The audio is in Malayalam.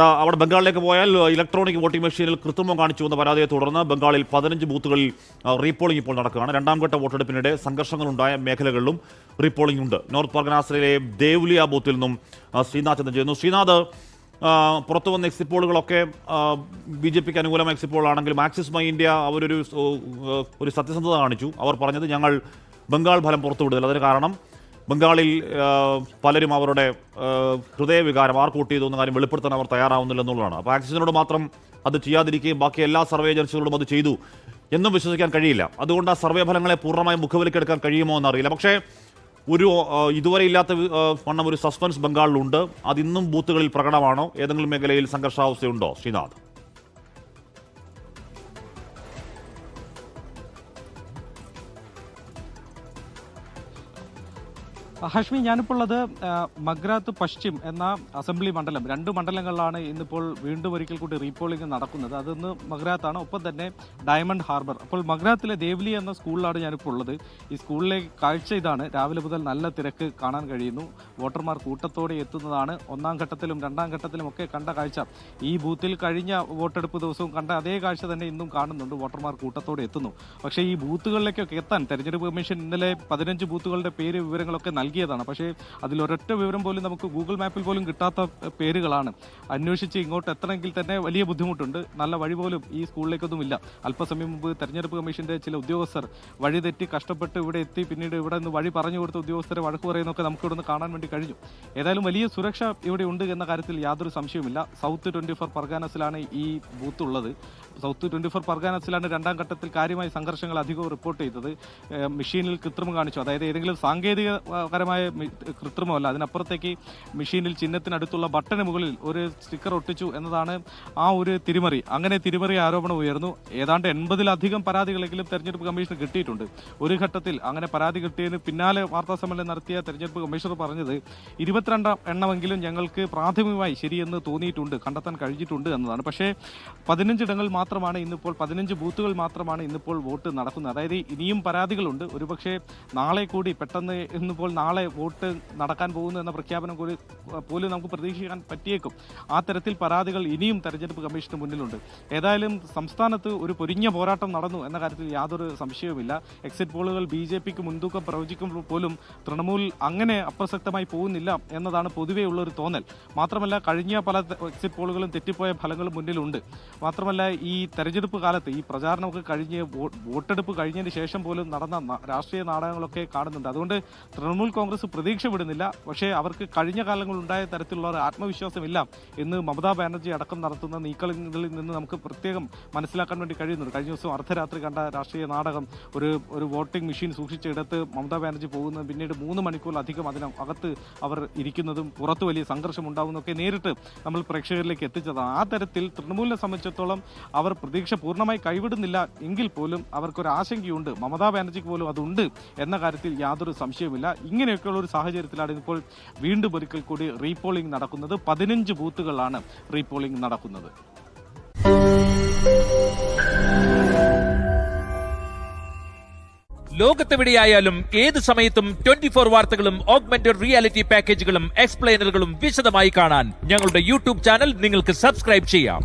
അവിടെ ബംഗാളിലേക്ക് പോയാൽ ഇലക്ട്രോണിക് വോട്ടിംഗ് മെഷീനിൽ കൃത്രിമം കാണിച്ചു എന്ന പരാതിയെ തുടർന്ന് ബംഗാളിൽ 15 ബൂത്തുകളിൽ റീപോളിംഗ് ഇപ്പോൾ നടക്കുകയാണ്. രണ്ടാം ഘട്ട വോട്ടെടുപ്പിനിടെ സംഘർഷങ്ങളുണ്ടായ മേഖലകളിലും റീപോളിംഗ് ഉണ്ട്. നോർത്ത് പർഗനാസിലെ ദേവുലിയ ബൂത്തിൽ നിന്നും ശ്രീനാഥ് ചന്ദ്രൻ ചെയ്യുന്നു. ശ്രീനാഥ്, പുറത്തു വന്ന എക്സിറ്റ് പോളുകളൊക്കെ BJPക്ക് അനുകൂലമായ എക്സിറ്റ് പോളാണെങ്കിലും ആക്സിസ് മൈ ഇന്ത്യ അവരൊരു സത്യസന്ധത കാണിച്ചു. അവർ പറഞ്ഞത് ഞങ്ങൾ ബംഗാൾ ഫലം പുറത്തുവിടുന്നില്ല. അതിന് കാരണം ബംഗാളിൽ പലരും അവരുടെ ഹൃദയവികാരം ആർക്ക് വോട്ട് ചെയ്തു എന്ന കാര്യം വെളിപ്പെടുത്താൻ അവർ തയ്യാറാവുന്നില്ല എന്നുള്ളതാണ്. അപ്പോൾ ആക്സിസിനോട് മാത്രം അത് ചെയ്യാതിരിക്കുകയും ബാക്കി എല്ലാ സർവേ ഏജൻസികളോടും അത് ചെയ്തു എന്നും വിശ്വസിക്കാൻ കഴിയില്ല. അതുകൊണ്ട് ആ സർവേ ഫലങ്ങളെ പൂർണ്ണമായും മുഖവിലക്കെടുക്കാൻ കഴിയുമോ എന്നറിയില്ല. പക്ഷേ ഇതുവരെ ഇല്ലാത്ത വണ്ണം ഒരു സസ്പെൻസ് ബംഗാളിലുണ്ട്. അതിന്നും ബൂത്തുകളിൽ പ്രകടമാണോ? ഏതെങ്കിലും മേഖലയിൽ സംഘർഷാവസ്ഥയുണ്ടോ ശ്രീനാഥ്? ഹാഷ്മി, ഞാനിപ്പോൾ ഉള്ളത് മഗ്രാത്ത് പശ്ചിം എന്ന അസംബ്ലി മണ്ഡലം. 2 മണ്ഡലങ്ങളിലാണ് ഇന്നിപ്പോൾ വീണ്ടും ഒരിക്കൽ കൂടി റീപോളിംഗ് നടക്കുന്നത്. അതൊന്ന് മഗ്രാത്താണ്, ഒപ്പം തന്നെ ഡയമണ്ട് ഹാർബർ. അപ്പോൾ മഗ്രാത്തിലെ ദേവ്ലി എന്ന സ്കൂളിലാണ് ഞാനിപ്പോൾ ഉള്ളത്. ഈ സ്കൂളിലെ കാഴ്ച ഇതാണ്. രാവിലെ മുതൽ നല്ല തിരക്ക് കാണാൻ കഴിയുന്നു. വോട്ടർമാർ കൂട്ടത്തോടെ എത്തുന്നതാണ്. 1ാം ഘട്ടത്തിലും 2ാം ഘട്ടത്തിലും ഒക്കെ കണ്ട കാഴ്ച, ഈ ബൂത്തിൽ കഴിഞ്ഞ വോട്ടെടുപ്പ് ദിവസവും കണ്ട അതേ കാഴ്ച തന്നെ ഇന്നും കാണുന്നുണ്ട്. വോട്ടർമാർ കൂട്ടത്തോടെ എത്തുന്നു. പക്ഷേ ഈ ബൂത്തുകളിലേക്കൊക്കെ എത്താൻ തെരഞ്ഞെടുപ്പ് കമ്മീഷൻ ഇന്നലെ 15 ബൂത്തുകളുടെ പേര് വിവരങ്ങളൊക്കെ നൽകിയതാണ്. പക്ഷേ അതിലൊരൊറ്റ വിവരം പോലും നമുക്ക് ഗൂഗിൾ മാപ്പിൽ പോലും കിട്ടാത്ത പേരുകളാണ്. അന്വേഷിച്ച് ഇങ്ങോട്ട് എത്തണമെങ്കിൽ തന്നെ വലിയ ബുദ്ധിമുട്ടുണ്ട്. നല്ല വഴി പോലും ഈ സ്കൂളിലേക്കൊന്നുമില്ല. അല്പസമയം മുമ്പ് തെരഞ്ഞെടുപ്പ് കമ്മീഷന്റെ ചില ഉദ്യോഗസ്ഥർ വഴി തെറ്റി കഷ്ടപ്പെട്ട് ഇവിടെ എത്തി, പിന്നീട് ഇവിടെ നിന്ന് വഴി പറഞ്ഞു കൊടുത്ത ഉദ്യോഗസ്ഥരെ വഴക്ക് പറയുന്നതൊക്കെ നമുക്ക് ഇവിടെ നിന്ന് കാണാൻ വേണ്ടി കഴിഞ്ഞു. ഏതായാലും വലിയ സുരക്ഷ ഇവിടെ ഉണ്ട് എന്ന കാര്യത്തിൽ യാതൊരു സംശയവുമില്ല. സൗത്ത് 24 പർഗാനസിലാണ് ഈ ബൂത്ത് ഉള്ളത്. സൗത്ത് 24 പർഗാനസിലാണ് 2ാം ഘട്ടത്തിൽ കാര്യമായ സംഘർഷങ്ങൾ അധികവും റിപ്പോർട്ട് ചെയ്തത്. മെഷീനിൽ കൃത്രിമം കാണിച്ചു, അതായത് ഏതെങ്കിലും സാങ്കേതികപരമായ കൃത്രിമമല്ല, അതിനപ്പുറത്തേക്ക് മെഷീനിൽ ചിഹ്നത്തിനടുത്തുള്ള ബട്ടന് മുകളിൽ ഒരു സ്റ്റിക്കർ ഒട്ടിച്ചു എന്നതാണ് ആ ഒരു തിരിമറി. അങ്ങനെ തിരിമറി ആരോപണം ഉയർന്നു. ഏതാണ്ട് 80-ലധികം പരാതികളെങ്കിലും തെരഞ്ഞെടുപ്പ് കമ്മീഷന് കിട്ടിയിട്ടുണ്ട്. ഒരു ഘട്ടത്തിൽ അങ്ങനെ പരാതി കിട്ടിയതിന് പിന്നാലെ വാർത്താ സമ്മേളനം നടത്തിയ തെരഞ്ഞെടുപ്പ് കമ്മീഷണർ പറഞ്ഞത് 22 എണ്ണമെങ്കിലും ഞങ്ങൾക്ക് പ്രാഥമികമായി ശരിയെന്ന് തോന്നിയിട്ടുണ്ട്, കണ്ടെത്താൻ കഴിഞ്ഞിട്ടുണ്ട് എന്നതാണ്. പക്ഷേ 15 ഇടങ്ങൾ മാത്രമാണ് ഇന്നിപ്പോൾ, 15 ബൂത്തുകൾ മാത്രമാണ് ഇന്നിപ്പോൾ വോട്ട് നടക്കുന്നത്. അതായത് ഇനിയും പരാതികളുണ്ട്. ഒരുപക്ഷെ നാളെ കൂടി പെട്ടെന്ന് ഇന്നിപ്പോൾ നാളെ വോട്ട് നടക്കാൻ പോകുന്നു എന്ന പ്രഖ്യാപനം പോലും നമുക്ക് പ്രതീക്ഷിക്കാൻ പറ്റിയേക്കും. ആ തരത്തിൽ പരാതികൾ ഇനിയും തെരഞ്ഞെടുപ്പ് കമ്മീഷന് മുന്നിലുണ്ട്. ഏതായാലും സംസ്ഥാനത്ത് ഒരു പൊരിഞ്ഞ പോരാട്ടം നടന്നു എന്ന കാര്യത്തിൽ യാതൊരു സംശയവുമില്ല. എക്സിറ്റ് പോളുകൾ BJPക്ക് മുൻതൂക്കം പ്രവചിക്കുമ്പോൾ പോലും തൃണമൂൽ അങ്ങനെ അപ്രസക്തമായി പോകുന്നില്ല എന്നതാണ് പൊതുവേ ഉള്ളൊരു തോന്നൽ. മാത്രമല്ല കഴിഞ്ഞ പല എക്സിറ്റ് പോളുകളും തെറ്റിപ്പോയ ഫലങ്ങളും മുന്നിലുണ്ട്. മാത്രമല്ല ഈ തെരഞ്ഞെടുപ്പ് കാലത്ത് ഈ പ്രചാരണമൊക്കെ കഴിഞ്ഞ് വോട്ടെടുപ്പ് കഴിഞ്ഞതിന് ശേഷം പോലും നടന്ന രാഷ്ട്രീയ നാടകങ്ങളൊക്കെ കാണുന്നുണ്ട്. അതുകൊണ്ട് തൃണമൂൽ കോൺഗ്രസ് പ്രതീക്ഷ വിടുന്നില്ല. പക്ഷേ അവർക്ക് കഴിഞ്ഞ കാലങ്ങളുണ്ടായ തരത്തിലുള്ള ഒരു ആത്മവിശ്വാസമില്ല എന്ന് മമതാ ബാനർജി അടക്കം നടത്തുന്ന നീക്കങ്ങളിൽ നിന്ന് നമുക്ക് പ്രത്യേകം മനസ്സിലാക്കാൻ വേണ്ടി കഴിയുന്നുണ്ട്. കഴിഞ്ഞ ദിവസം അർദ്ധരാത്രി കണ്ട രാഷ്ട്രീയ നാടകം, ഒരു വോട്ടിംഗ് മെഷീൻ സൂക്ഷിച്ച ഇടത്ത് മമതാ ബാനർജി പോകുന്നതും പിന്നീട് 3 മണിക്കൂറിലധികം അതിനകത്ത് അവർ ഇരിക്കുന്നതും പുറത്ത് വലിയ സംഘർഷം ഉണ്ടാകുന്നതൊക്കെ നേരിട്ട് നമ്മൾ പ്രേക്ഷകരിലേക്ക് എത്തിച്ചതാണ്. ആ തരത്തിൽ തൃണമൂലിനെ സംബന്ധിച്ചിടത്തോളം അവർ പ്രതീക്ഷ പൂർണ്ണമായി കൈവിടുന്നില്ല എങ്കിൽ പോലും അവർക്കൊരു ആശങ്കയുണ്ട്. മമതാ ബാനർജിക്ക് പോലും അതുണ്ട് എന്ന കാര്യത്തിൽ യാതൊരു സംശയവുമില്ല. ഇങ്ങനെയൊക്കെയുള്ള ഒരു സാഹചര്യത്തിലാണ് ഇപ്പോൾ വീണ്ടും ഒരിക്കൽ കൂടി റീപോളിംഗ് നടക്കുന്നത്. 15 ബൂത്തുകളിലാണ് റീപോളിംഗ് നടക്കുന്നത്. ലോകത്തെവിടെയായാലും ഏത് സമയത്തും 24 വാർത്തകളും ഓഗ്മെന്റഡ് റിയാലിറ്റി പാക്കേജുകളും എക്സ്പ്ലെയിനറുകളും വിശദമായി കാണാൻ ഞങ്ങളുടെ YouTube ചാനൽ നിങ്ങൾക്ക് സബ്സ്ക്രൈബ് ചെയ്യാം.